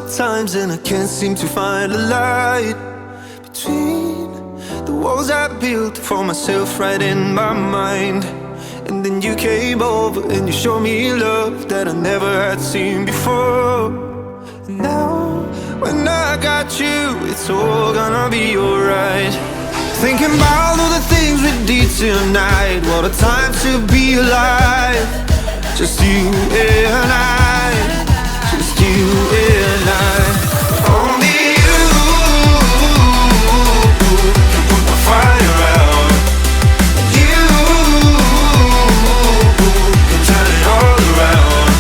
sometimes and I can't seem to find a light between the walls I built for myself right in my mind. And then you came over and you showed me love that I never had seen before. And now, when I got you, it's all gonna be alright. Thinking about all the things we did tonight. What a time to be alive. Just you and I. Just you and I. Only you can put my fire out. You can turn it all around.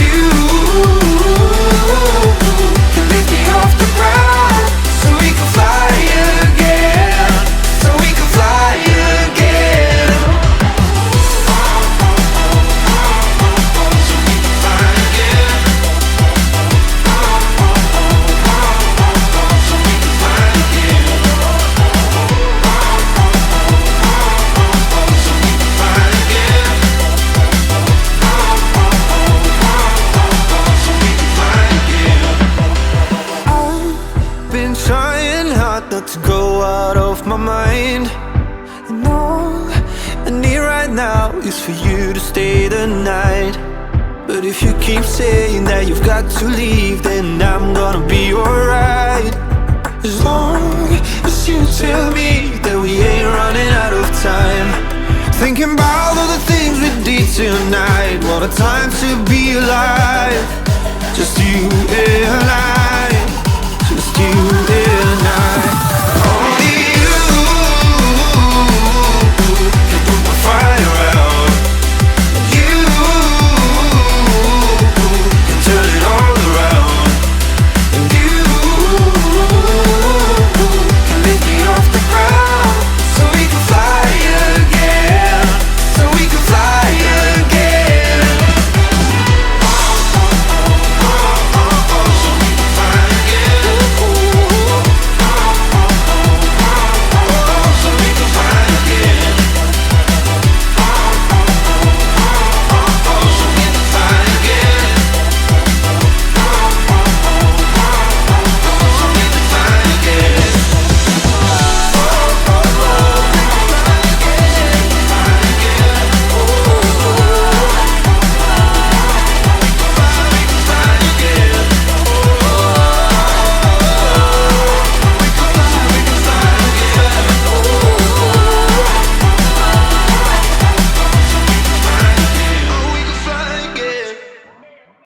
You can lift me off the ground so we can fly again. So we can fly again. So we can fly again. So we can fly again. So we can fly again. So we can fly again. I've been trying hard not to go out of my mind. And all I need right now is for you to stay the night. But if you keep saying that you've got to leave, then I'm gonna be alright. As long as you tell me that we ain't running out of time. Thinking about all the things we did tonight. What a time to be alive.